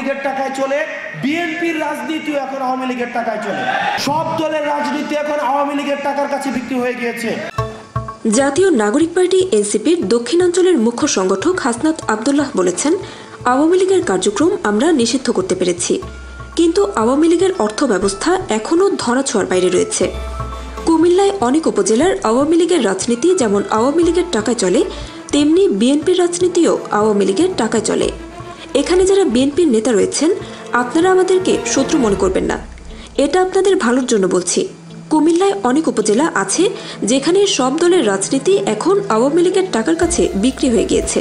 লীগের টাকায় চলে, বিএনপির রাজনীতিও এখন আওয়ামী লীগের টাকায় চলে। সব দলের রাজনীতি এখন আওয়ামী লীগের টাকার কাছে বিক্রি হয়ে গিয়েছে। জাতীয় নাগরিক পার্টি এনসিপির দক্ষিণাঞ্চলের মুখ্য সংগঠক হাসনাত আব্দুল্লাহ বলেছেন, আওয়ামী লীগের কার্যক্রম আমরা নিষিদ্ধ করতে পেরেছি, কিন্তু আওয়ামী লীগের অর্থ ব্যবস্থা এখনও ধরাছোঁয়ার বাইরে রয়েছে। কুমিল্লায় অনেক উপজেলার আওয়ামী লীগের রাজনীতি যেমন আওয়ামী লীগের টাকায় চলে, তেমনি বিএনপির রাজনীতিও আওয়ামী লীগের টাকায় চলে। এখানে যারা বিএনপির নেতা রয়েছেন, আপনারা আমাদেরকে শত্রু মনে করবেন না, এটা আপনাদের ভালোর জন্য বলছি। কুমিল্লায় অনেক উপজেলা আছে যেখানে সব দলের রাজনীতি এখন আওয়ামী লীগের টাকার কাছে বিক্রি হয়ে গিয়েছে।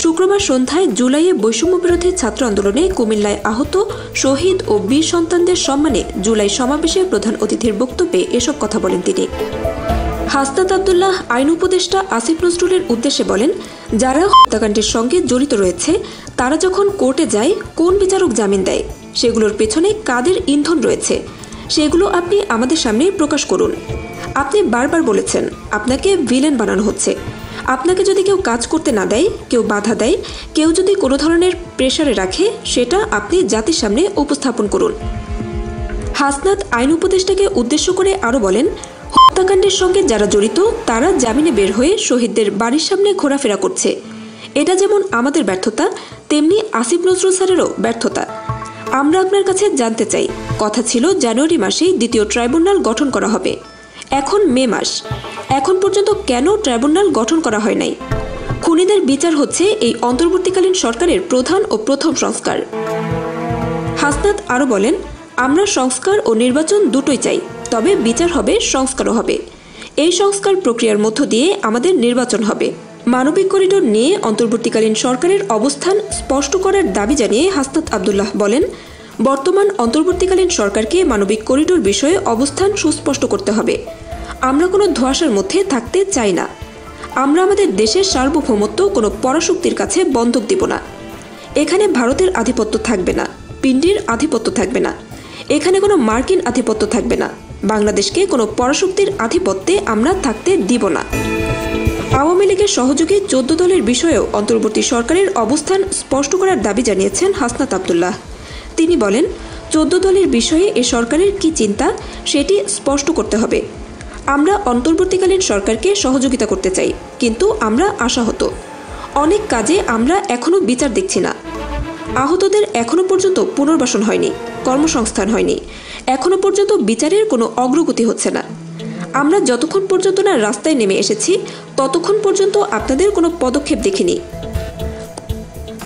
শুক্রবার সন্ধ্যায় জুলাইয়ে বৈষম্য বিরোধী ছাত্র আন্দোলনে কুমিল্লায় আহত শহীদ ও বীর সন্তানদের সম্মানে জুলাই সমাবেশে প্রধান অতিথির বক্তব্যে এসব কথা বলেন তিনি। হাসনাত আব্দুল্লাহ আইন উপদেষ্টা আসিফ নজরুলের উদ্দেশ্যে বলেন, যারা হত্যাকাণ্ডের সঙ্গে জড়িত রয়েছে তারা যখন কোর্টে যায়, কোন বিচারক জামিন দেয়, সেগুলোর পেছনে কাদের ইন্ধন রয়েছে সেগুলো আপনি আমাদের সামনে প্রকাশ করুন। আপনি বারবার বলেছেন আপনাকে ভিলেন বানানো হচ্ছে। আপনাকে যদি কেউ কাজ করতে না দেয়, কেউ বাধা দেয়, কেউ যদি কোনো ধরনের প্রেসারে রাখে, সেটা আপনি জাতির সামনে উপস্থাপন করুন। হাসনাত আইন উপদেষ্টাকে উদ্দেশ্য করে আরও বলেন, হত্যাকাণ্ডের সঙ্গে যারা জড়িত তারা জামিনে বের হয়ে শহীদদের বাড়ির সামনে ঘোরাফেরা করছে। এটা যেমন আমাদের ব্যর্থতা, তেমনি আসিফ নজরুল স্যারেরও ব্যর্থতা। আমরা আপনার কাছে জানতে চাই, কথা ছিল জানুয়ারি মাসেই দ্বিতীয় ট্রাইব্যুনাল গঠন করা হবে, এখন মে মাস, এখন পর্যন্ত কেন ট্রাইব্যুনাল গঠন করা হয় নাই? খুনিদের বিচার হচ্ছে এই অন্তর্বর্তীকালীন সরকারের প্রধান ও প্রথম সংস্কার। হাসনাত আরও বলেন, আমরা সংস্কার ও নির্বাচন দুটোই চাই, তবে বিচার হবে, সংস্কারও হবে। এই সংস্কার প্রক্রিয়ার মধ্য দিয়ে আমাদের নির্বাচন হবে। মানবিক করিডোর নিয়ে অন্তর্বর্তীকালীন সরকারের অবস্থান স্পষ্ট করার দাবি জানিয়ে হাসনাত আব্দুল্লাহ বলেন, বর্তমান অন্তর্বর্তীকালীন সরকারকে মানবিক করিডোর বিষয়ে অবস্থান সুস্পষ্ট করতে হবে। আমরা কোনো ধোঁয়াশার মধ্যে থাকতে চাই না। আমরা আমাদের দেশের সার্বভৌমত্ব কোনো পরাশক্তির কাছে বন্ধক দিব না। এখানে ভারতের আধিপত্য থাকবে না, পিন্ডির আধিপত্য থাকবে না, এখানে কোনো মার্কিন আধিপত্য থাকবে না। বাংলাদেশকে কোনো পরাশক্তির আধিপত্যে আমরা থাকতে দিব না। আওয়ামী লীগের সহযোগী 14 দলের বিষয়েও অন্তর্বর্তী সরকারের অবস্থান স্পষ্ট করার দাবি জানিয়েছেন হাসনাত আব্দুল্লাহ। তিনি বলেন, 14 দলের বিষয়ে এ সরকারের কি চিন্তা সেটি স্পষ্ট করতে হবে। আমরা অন্তর্বর্তীকালীন সরকারকে সহযোগিতা করতে চাই, কিন্তু আমরা আশাহত। অনেক কাজে আমরা এখনও বিচার দেখছি না। আহতদের এখনও পর্যন্ত পুনর্বাসন হয়নি, কর্মসংস্থান হয়নি, এখনও পর্যন্ত বিচারের কোনো অগ্রগতি হচ্ছে না। আমরা যতক্ষণ পর্যন্ত না রাস্তায় নেমে এসেছি, ততক্ষণ পর্যন্ত আপনাদের কোনো পদক্ষেপ দেখিনি।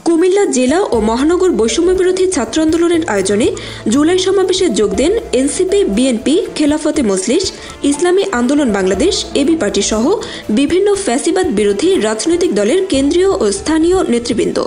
কুমিল্লা জেলা ও মহানগর বৈষম্য বিরোধী ছাত্র আন্দোলনের আয়োজনে জুলাই সমাবেশে যোগ দেন এনসিপি, বিএনপি, খেলাফতে মজলিস, ইসলামী আন্দোলন বাংলাদেশ, এবি পার্টি সহ বিভিন্ন ফ্যাসিবাদ বিরোধী রাজনৈতিক দলের কেন্দ্রীয় ও স্থানীয় নেতৃবৃন্দ।